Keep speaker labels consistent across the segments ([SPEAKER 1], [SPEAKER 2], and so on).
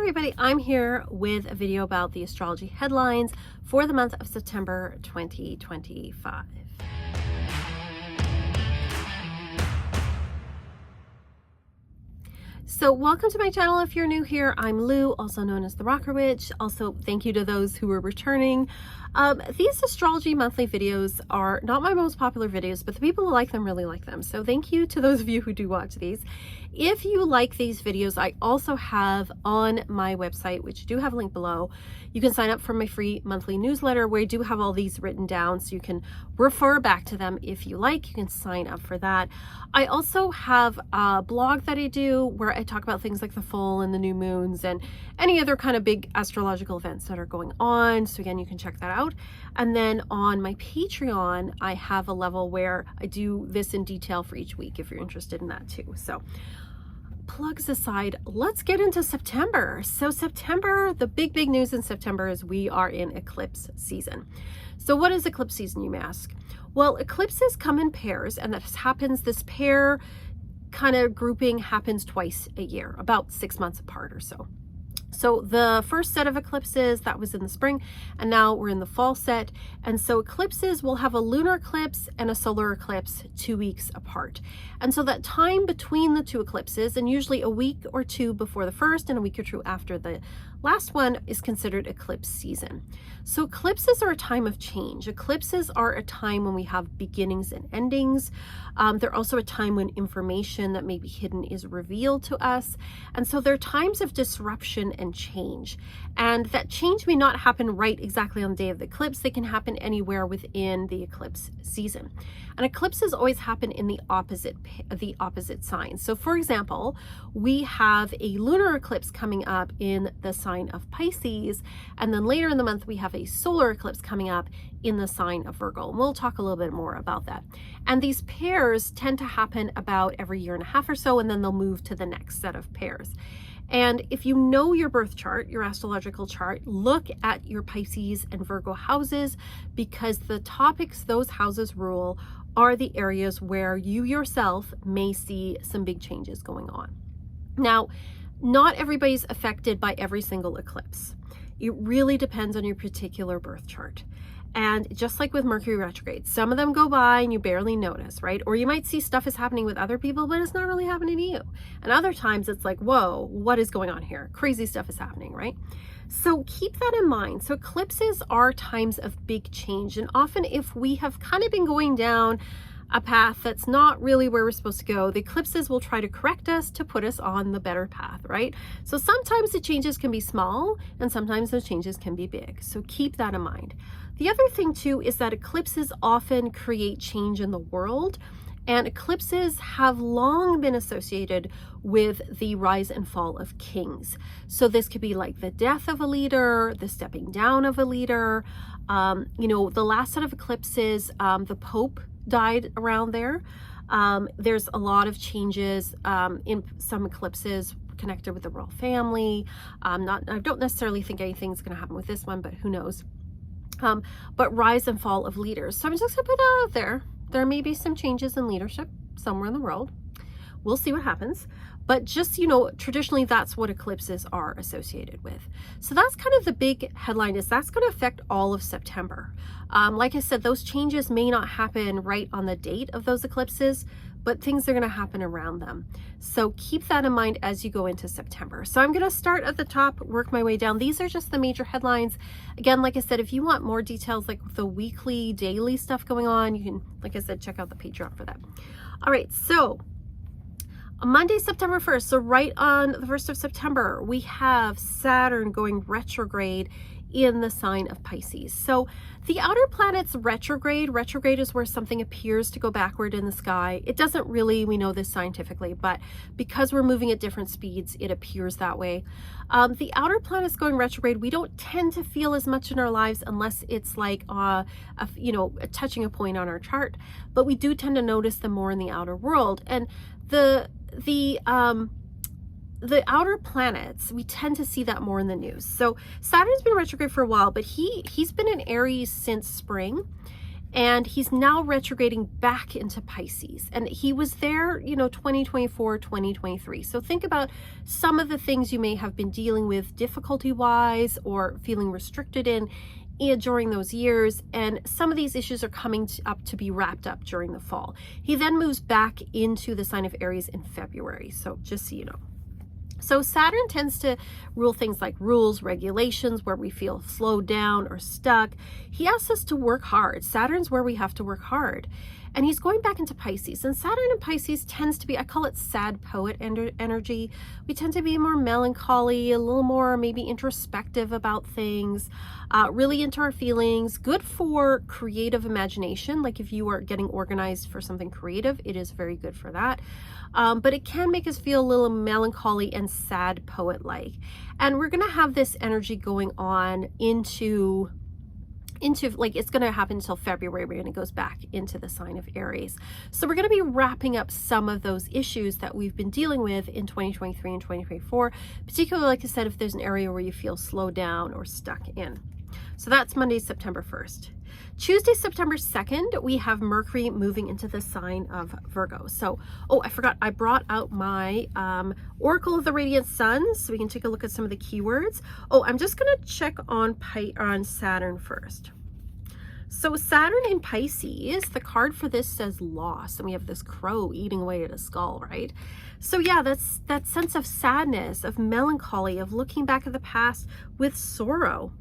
[SPEAKER 1] everybody, I'm here with a video about the astrology headlines for the month of September 2025. So welcome to my channel. If you're new here, I'm Lou, also known as the Rocker Witch. Also, thank you to those who are returning. These astrology monthly videos are not my most popular videos, but the people who like them really like them. So thank you to those of you who do watch these. If you like these videos, I also have on my website, which I do have a link below, you can sign up for my free monthly newsletter where I do have all these written down so you can refer back to them if you like. You can sign up for that. I also have a blog that I do where I talk about things like the full and the new moons and any other kind of big astrological events that are going on. So again, you can check that out. And then on my Patreon, I have a level where I do this in detail for each week if you're interested in that too. So plugs aside, let's get into September. So September, the big news in September is we are in eclipse season. So what is eclipse season, you may ask? Well, eclipses come in pairs, and this pair kind of grouping happens twice a year, about 6 months apart or so. So the first set of eclipses, that was in the spring, and now we're in the fall set. And so eclipses will have a lunar eclipse and a solar eclipse 2 weeks apart. And so that time between the two eclipses, and usually a week or two before the first and a week or two after the last one, is considered eclipse season. So eclipses are a time of change. Eclipses are a time when we have beginnings and endings. They're also a time when information that may be hidden is revealed to us. And so they're times of disruption and change. And that change may not happen right exactly on the day of the eclipse. They can happen anywhere within the eclipse season. And eclipses always happen in the opposite sign. So for example, we have a lunar eclipse coming up in the sign of Pisces, and then later in the month we have a solar eclipse coming up in the sign of Virgo. And we'll talk a little bit more about that. And these pairs tend to happen about every year and a half or so, and then they'll move to the next set of pairs. And if you know your birth chart, your astrological chart, look at your Pisces and Virgo houses, because the topics those houses rule are the areas where you yourself may see some big changes going on. Now, not everybody's affected by every single eclipse. It really depends on your particular birth chart. And just like with Mercury retrograde, some of them go by and you barely notice, right? Or you might see stuff is happening with other people, but it's not really happening to you. And other times it's like, whoa, what is going on here? Crazy stuff is happening, right? So keep that in mind. So eclipses are times of big change. And often if we have kind of been going down a path that's not really where we're supposed to go, the eclipses will try to correct us to put us on the better path, right? So sometimes the changes can be small and sometimes the changes can be big. So keep that in mind. The other thing too is that eclipses often create change in the world, and eclipses have long been associated with the rise and fall of kings. So this could be like the death of a leader, the stepping down of a leader. The last set of eclipses, the Pope died around there. There's a lot of changes in some eclipses connected with the royal family. I don't necessarily think anything's going to happen with this one, but who knows. But rise and fall of leaders. So I'm just going to put that out there. There may be some changes in leadership somewhere in the world. We'll see what happens. But just, traditionally that's what eclipses are associated with. So that's kind of the big headline, is that's going to affect all of September. Like I said, those changes may not happen right on the date of those eclipses, but things are going to happen around them. So keep that in mind as you go into September. So I'm going to start at the top, work my way down. These are just the major headlines. Again, like I said, if you want more details, like the weekly, daily stuff going on, you can, like I said, check out the Patreon for that. All right, so on Monday, September 1st, so right on the 1st of September, we have Saturn going retrograde in the sign of Pisces. So the outer planets retrograde is where something appears to go backward in the sky. It doesn't really, we know this scientifically, but because we're moving at different speeds, it appears that way. The outer planets going retrograde, we don't tend to feel as much in our lives unless it's like touching a point on our chart, but we do tend to notice them more in the outer world. And the outer planets, we tend to see that more in the news. So Saturn's been retrograde for a while, but he's been in Aries since spring. And he's now retrograding back into Pisces. And he was there, 2024, 2023. So think about some of the things you may have been dealing with difficulty-wise or feeling restricted in during those years. And some of these issues are coming up to be wrapped up during the fall. He then moves back into the sign of Aries in February. So just so you know. So Saturn tends to rule things like rules, regulations, where we feel slowed down or stuck. He asks us to work hard. Saturn's where we have to work hard. And he's going back into Pisces. And Saturn in Pisces tends to be, I call it sad poet energy. We tend to be more melancholy, a little more maybe introspective about things, really into our feelings. Good for creative imagination. Like if you are getting organized for something creative, it is very good for that. But it can make us feel a little melancholy and sad poet-like. And we're going to have this energy going on into like, it's going to happen until February when it goes back into the sign of Aries. So we're going to be wrapping up some of those issues that we've been dealing with in 2023 and 2024, particularly, like I said, if there's an area where you feel slowed down or stuck in. So that's Monday, September 1st. Tuesday, September 2nd, we have Mercury moving into the sign of Virgo. So, oh, I forgot, I brought out my Oracle of the Radiant Sun, so we can take a look at some of the keywords. Oh, I'm just going to check on Saturn first. So Saturn in Pisces, the card for this says loss, and we have this crow eating away at a skull, right? So yeah, that's that sense of sadness, of melancholy, of looking back at the past with sorrow.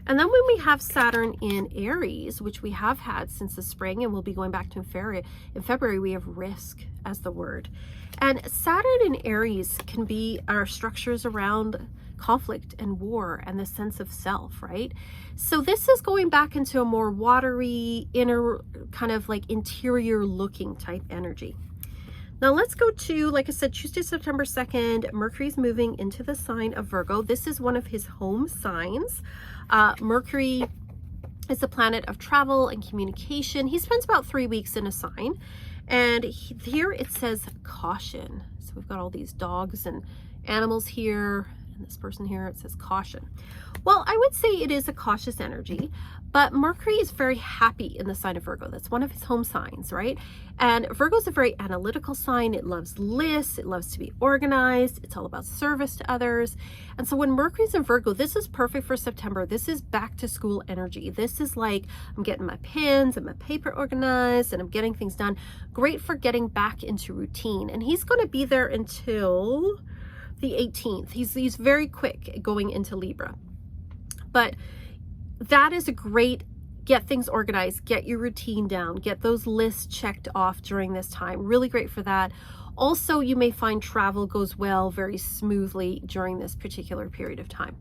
[SPEAKER 1] And then when we have Saturn in Aries, which we have had since the spring and we'll be going back to in February, we have risk as the word. And Saturn in Aries can be our structures around conflict and war and the sense of self, right? So this is going back into a more watery, inner, kind of like interior looking type energy. Now let's go to, like I said, Tuesday, September 2nd, Mercury's moving into the sign of Virgo. This is one of his home signs. Mercury is a planet of travel and communication. He spends about 3 weeks in a sign. And here it says caution. So we've got all these dogs and animals here. And this person here, it says caution. Well, I would say it is a cautious energy, but Mercury is very happy in the sign of Virgo. That's one of his home signs, right? And Virgo is a very analytical sign. It loves lists. It loves to be organized. It's all about service to others. And so when Mercury's in Virgo, this is perfect for September. This is back to school energy. This is like, I'm getting my pens and my paper organized and I'm getting things done. Great for getting back into routine. And he's going to be there until the 18th. He's very quick going into Libra. But that is a great, get things organized, get your routine down, get those lists checked off during this time. Really great for that. Also, you may find travel goes well very smoothly during this particular period of time.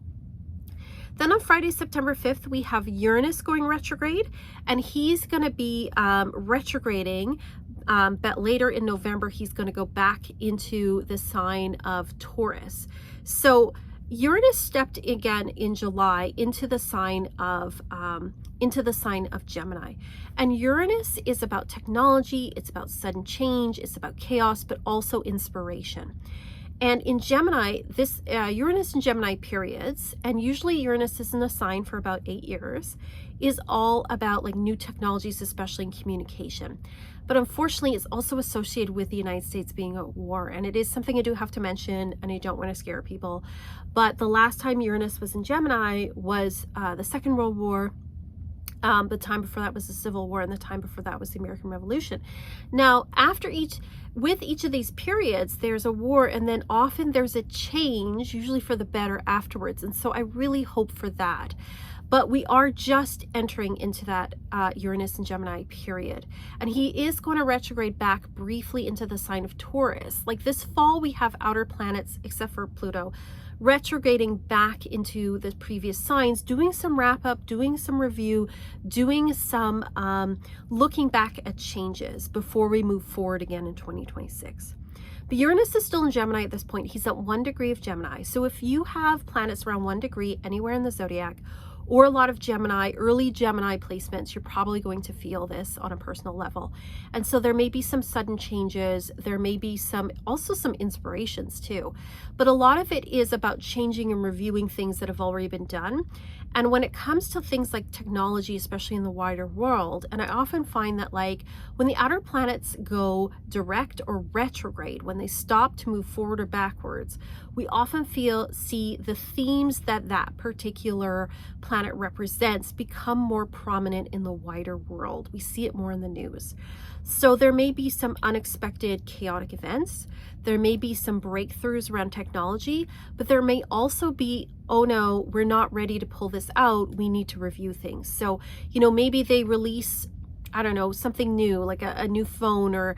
[SPEAKER 1] Then on Friday, September 5th, we have Uranus going retrograde, and he's going to be retrograding. But later in November, he's going to go back into the sign of Taurus. So Uranus stepped again in July into the sign of Gemini. And Uranus is about technology, it's about sudden change, it's about chaos, but also inspiration. And in Gemini, this Uranus and Gemini periods, and usually Uranus is in a sign for about 8 years, is all about like new technologies, especially in communication. But unfortunately, it's also associated with the United States being at war. And it is something I do have to mention, and I don't want to scare people. But the last time Uranus was in Gemini was the Second World War. The time before that was the Civil War, and the time before that was the American Revolution. Now, with each of these periods, there's a war, and then often there's a change, usually for the better afterwards. And so I really hope for that. But we are just entering into that Uranus and Gemini period. And he is going to retrograde back briefly into the sign of Taurus. Like this fall, we have outer planets, except for Pluto, retrograding back into the previous signs, doing some wrap up, doing some review, doing some looking back at changes before we move forward again in 2026. But Uranus is still in Gemini at this point. He's at 1 degree of Gemini. So if you have planets around 1 degree anywhere in the zodiac, or a lot of Gemini, early Gemini placements, you're probably going to feel this on a personal level. And so there may be some sudden changes. There may be also some inspirations too. But a lot of it is about changing and reviewing things that have already been done. And when it comes to things like technology, especially in the wider world, and I often find that like when the outer planets go direct or retrograde, when they stop to move forward or backwards, we often see the themes that that particular planet represents become more prominent in the wider world. We see it more in the news. So there may be some unexpected chaotic events. There may be some breakthroughs around technology, but there may also be, oh no, we're not ready to pull this out. We need to review things. So, you know, maybe they release, I don't know, something new, like a new phone, or,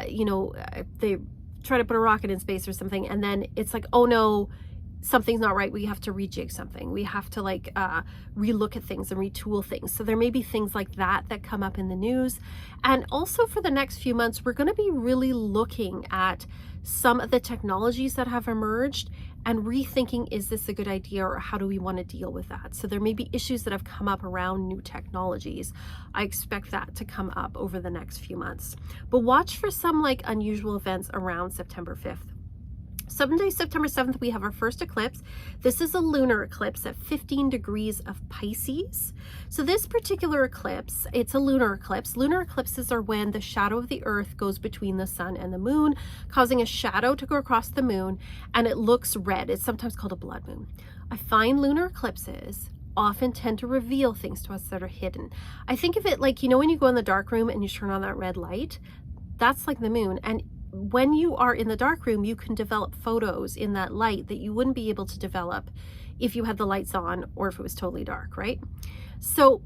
[SPEAKER 1] you know, they try to put a rocket in space or something. And then it's like, oh no, something's not right. We have to rejig something. We have to like relook at things and retool things. So there may be things like that that come up in the news. And also for the next few months, we're going to be really looking at some of the technologies that have emerged and rethinking, is this a good idea, or how do we want to deal with that? So there may be issues that have come up around new technologies. I expect that to come up over the next few months. But watch for some like unusual events around September 5th. Sunday, September 7th, we have our first eclipse. This is a lunar eclipse at 15 degrees of Pisces. So this particular eclipse, it's a lunar eclipse. Lunar eclipses are when the shadow of the earth goes between the sun and the moon, causing a shadow to go across the moon, and it looks red. It's sometimes called a blood moon. I find lunar eclipses often tend to reveal things to us that are hidden. I think of it like, you know, when you go in the dark room and you turn on that red light, that's like the moon. And when you are in the dark room, you can develop photos in that light that you wouldn't be able to develop if you had the lights on or if it was totally dark, right? So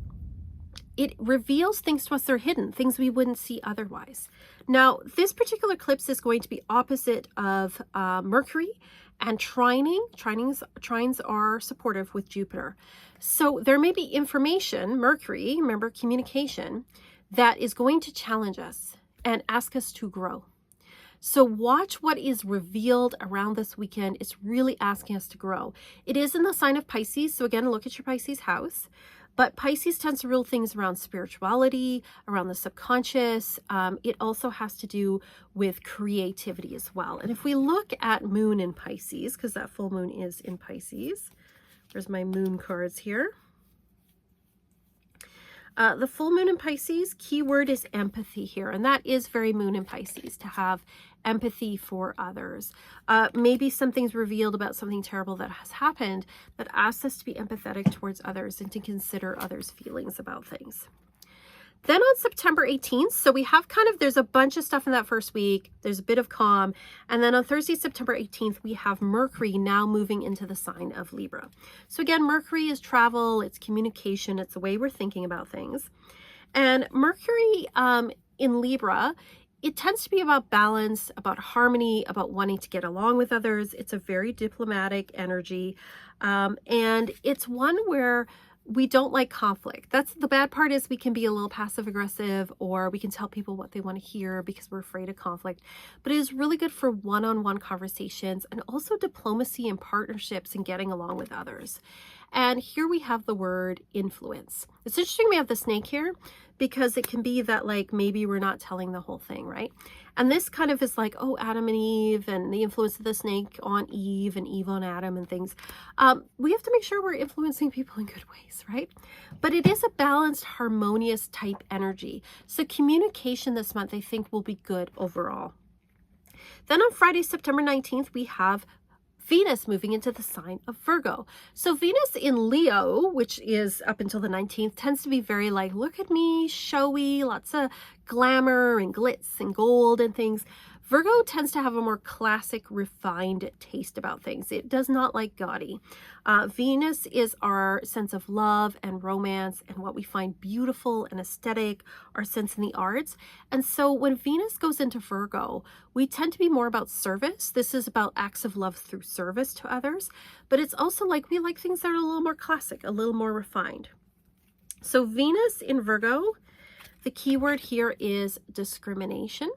[SPEAKER 1] it reveals things to us that are hidden, things we wouldn't see otherwise. Now, this particular eclipse is going to be opposite of Mercury and trining. Trines are supportive with Jupiter. So there may be information, Mercury, remember communication, that is going to challenge us and ask us to grow. So watch what is revealed around this weekend. It's really asking us to grow. It is in the sign of Pisces. So again, look at your Pisces house. But Pisces tends to rule things around spirituality, around the subconscious. It also has to do with creativity as well. And if we look at moon in Pisces, because that full moon is in Pisces, there's my moon cards here. The full moon in Pisces, keyword is empathy here. And that is very moon in Pisces, to have empathy for others. Maybe something's revealed about something terrible that has happened that asks us to be empathetic towards others and to consider others' feelings about things. Then on September 18th, so we have there's a bunch of stuff in that first week. There's a bit of calm. And then on Thursday, September 18th, we have Mercury now moving into the sign of Libra. So again, Mercury is travel, it's communication, it's the way we're thinking about things. And Mercury in Libra, it tends to be about balance, about harmony, about wanting to get along with others. It's a very diplomatic energy. And it's one where we don't like conflict. That's the bad part, is we can be a little passive aggressive, or we can tell people what they want to hear because we're afraid of conflict. But it is really good for one-on-one conversations and also diplomacy and partnerships and getting along with others. And here we have the word influence. It's interesting we have the snake here, because it can be that like maybe we're not telling the whole thing, right? And this kind of is like, oh, Adam and Eve and the influence of the snake on Eve and Eve on Adam and things. We have to make sure we're influencing people in good ways, right? But it is a balanced, harmonious type energy. So communication this month, I think, will be good overall. Then on Friday, September 19th, we have Venus moving into the sign of Virgo. So Venus in Leo, which is up until the 19th, tends to be very like, look at me, showy, lots of glamour and glitz and gold and things. Virgo tends to have a more classic, refined taste about things. It does not like gaudy. Venus is our sense of love and romance and what we find beautiful and aesthetic, our sense in the arts. And so when Venus goes into Virgo, we tend to be more about service. This is about acts of love through service to others. But it's also like we like things that are a little more classic, a little more refined. So Venus in Virgo, the key word here is discrimination.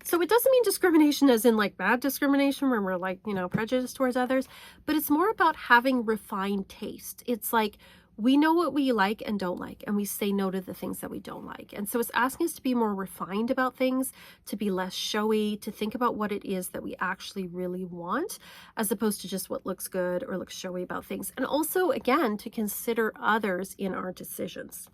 [SPEAKER 1] So it doesn't mean discrimination as in like bad discrimination where we're like, you know, prejudiced towards others, but it's more about having refined taste. It's like we know what we like and don't like, and we say no to the things that we don't like. And so it's asking us to be more refined about things, to be less showy, to think about what it is that we actually really want, as opposed to just what looks good or looks showy about things. And also, again, to consider others in our decisions.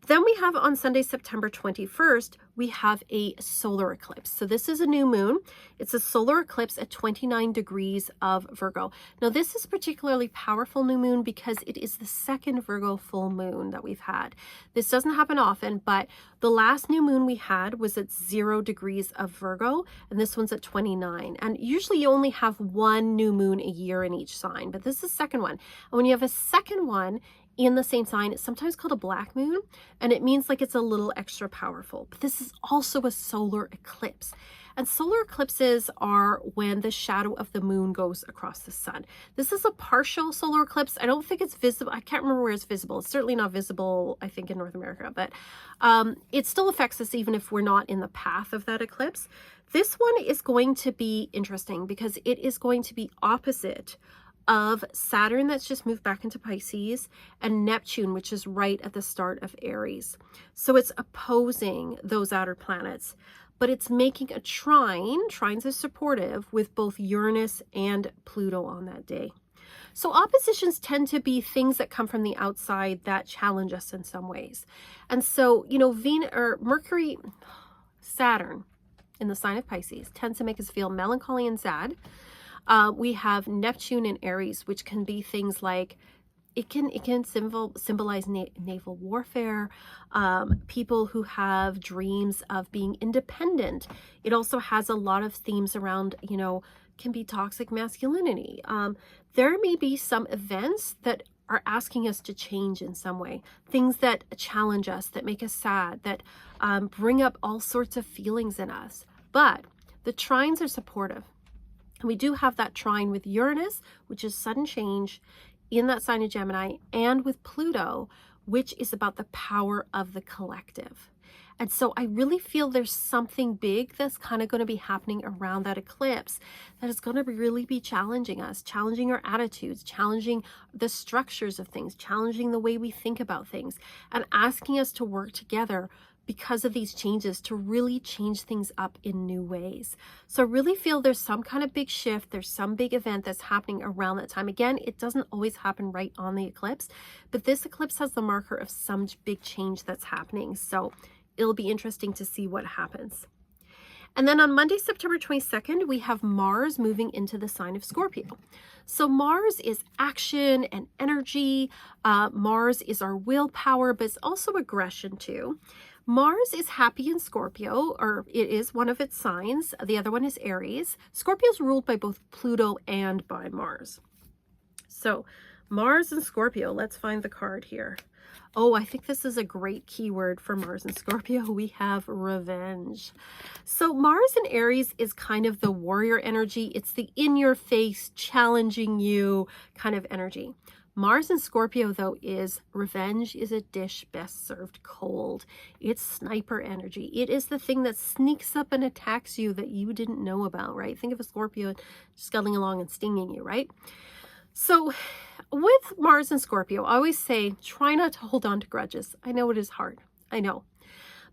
[SPEAKER 1] Then we have on Sunday, September 21st, we have a solar eclipse. So this is a new moon. It's a solar eclipse at 29 degrees of Virgo. Now this is particularly powerful new moon because it is the second Virgo full moon that we've had. This doesn't happen often, but the last new moon we had was at 0 degrees of Virgo, and this one's at 29. And usually you only have one new moon a year in each sign, but this is the second one. And when you have a second one in the same sign, it's sometimes called a black moon, and it means like it's a little extra powerful. But this is also a solar eclipse. And solar eclipses are when the shadow of the moon goes across the sun. This is a partial solar eclipse. I don't think it's visible. I can't remember where it's visible. It's certainly not visible, I think, in North America, but it still affects us even if we're not in the path of that eclipse. This one is going to be interesting because it is going to be opposite of Saturn, that's just moved back into Pisces, and Neptune, which is right at the start of Aries. So it's opposing those outer planets, but it's making a trine. Trines are supportive with both Uranus and Pluto on that day. So oppositions tend to be things that come from the outside that challenge us in some ways. And so, you know, Mercury, Saturn in the sign of Pisces tends to make us feel melancholy and sad. We have Neptune in Aries, which can be things like, it can symbolize naval warfare, people who have dreams of being independent. It also has a lot of themes around, you know, can be toxic masculinity. There may be some events that are asking us to change in some way, things that challenge us, that make us sad, that bring up all sorts of feelings in us. But the trines are supportive. We do have that trine with Uranus, which is sudden change in that sign of Gemini, and with Pluto, which is about the power of the collective. And so I really feel there's something big that's kind of going to be happening around that eclipse that is going to really be challenging us, challenging our attitudes, challenging the structures of things, challenging the way we think about things, and asking us to work together because of these changes to really change things up in new ways. So I really feel there's some kind of big shift. There's some big event that's happening around that time. Again, it doesn't always happen right on the eclipse, but this eclipse has the marker of some big change that's happening. So it'll be interesting to see what happens. And then on Monday, September 22nd, we have Mars moving into the sign of Scorpio. So Mars is action and energy. Mars is our willpower, but it's also aggression too. Mars is happy in Scorpio, or it is one of its signs. The other one is Aries. Scorpio is ruled by both Pluto and by Mars. So Mars and Scorpio, let's find the card here. Oh, I think this is a great keyword for Mars and Scorpio. We have revenge. So Mars in Aries is kind of the warrior energy. It's the in-your-face, challenging you kind of energy. Mars in Scorpio, though, is revenge is a dish best served cold. It's sniper energy. It is the thing that sneaks up and attacks you that you didn't know about, right? Think of a Scorpio scuttling along and stinging you, right? So with Mars and Scorpio, I always say, try not to hold on to grudges. I know it is hard. I know.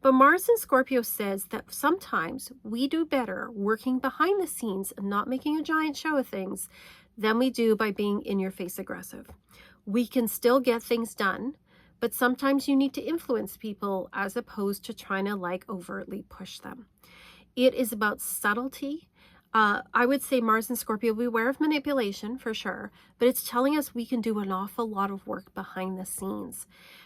[SPEAKER 1] But Mars in Scorpio says that sometimes we do better working behind the scenes and not making a giant show of things than we do by being in-your-face aggressive. We can still get things done, but sometimes you need to influence people as opposed to trying to like overtly push them. It is about subtlety. I would say Mars and Scorpio, beware of manipulation for sure, but it's telling us we can do an awful lot of work behind the scenes.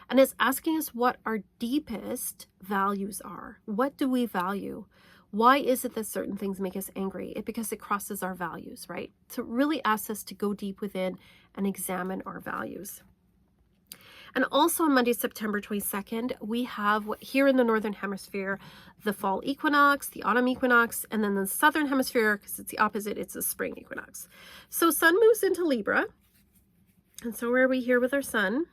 [SPEAKER 1] And it's asking us what our deepest values are. What do we value? Why is it that certain things make us angry? Because it crosses our values, right? So it really asks us to go deep within and examine our values. And also on Monday, September 22nd, we have here in the Northern Hemisphere, the fall equinox, the autumn equinox, and then the Southern Hemisphere, because it's the opposite, it's the spring equinox. So Sun moves into Libra. And so where are we here with our Sun?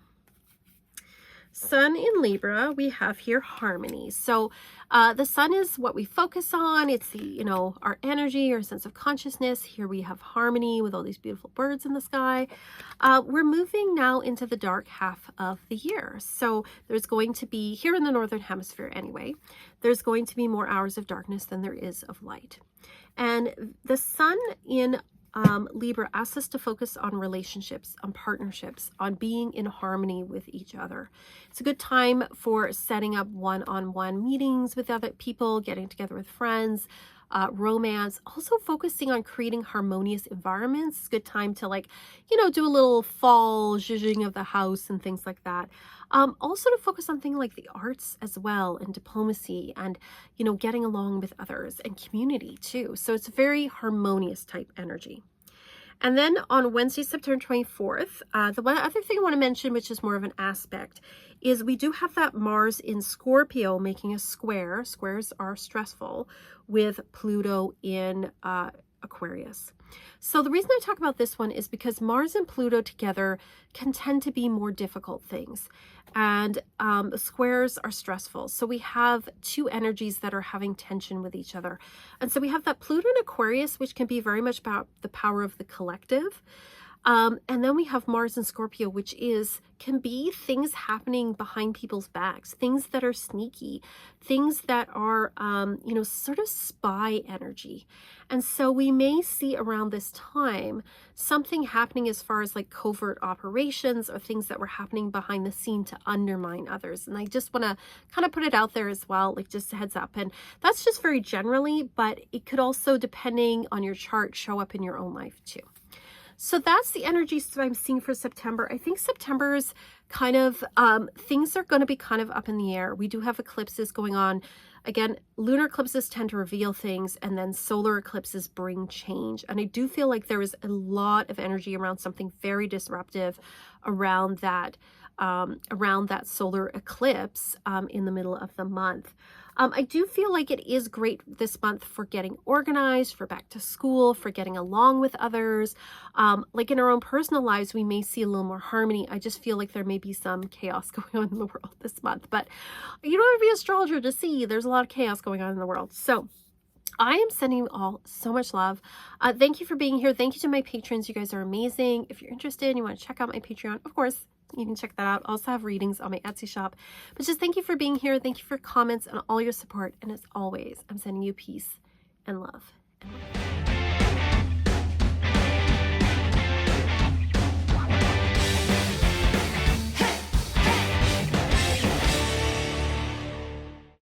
[SPEAKER 1] Sun in Libra, we have here harmony. So the sun is what we focus on. It's the, our energy, our sense of consciousness. Here we have harmony with all these beautiful birds in the sky. We're moving now into the dark half of the year. So there's going to be, here in the Northern Hemisphere anyway, there's going to be more hours of darkness than there is of light. And the sun in Libra asks us to focus on relationships, on partnerships, on being in harmony with each other. It's a good time for setting up one-on-one meetings with other people, getting together with friends, romance, also focusing on creating harmonious environments. It's a good time to do a little fall zhuzhing of the house and things like that. Also to focus on things like the arts as well, and diplomacy, and, getting along with others, and community too. So it's a very harmonious type energy. And then on Wednesday, September 24th, the one other thing I want to mention, which is more of an aspect, is we do have that Mars in Scorpio making a square. Squares are stressful, with Pluto in Aquarius. So the reason I talk about this one is because Mars and Pluto together can tend to be more difficult things, and squares are stressful. So we have two energies that are having tension with each other. And so we have that Pluto in Aquarius, which can be very much about the power of the collective. And then we have Mars in Scorpio, which can be things happening behind people's backs, things that are sneaky, things that are, sort of spy energy. And so we may see around this time something happening as far as like covert operations or things that were happening behind the scene to undermine others. And I just want to kind of put it out there as well, like just a heads up. And that's just very generally, but it could also, depending on your chart, show up in your own life too. So that's the energies that I'm seeing for September. I think September's kind of, things are going to be kind of up in the air. We do have eclipses going on. Again, lunar eclipses tend to reveal things, and then solar eclipses bring change. And I do feel like there is a lot of energy around something very disruptive around that solar eclipse in the middle of the month. I do feel like it is great this month for getting organized, for back to school, for getting along with others. Like in our own personal lives, we may see a little more harmony. I just feel like there may be some chaos going on in the world this month, but you don't have to be an astrologer to see there's a lot of chaos going on in the world. So I am sending you all so much love. Thank you for being here. Thank you to my patrons. You guys are amazing. If you're interested and you want to check out my Patreon, of course, you can check that out. I also have readings on my Etsy shop. But just thank you for being here. Thank you for comments and all your support. And as always, I'm sending you peace and love.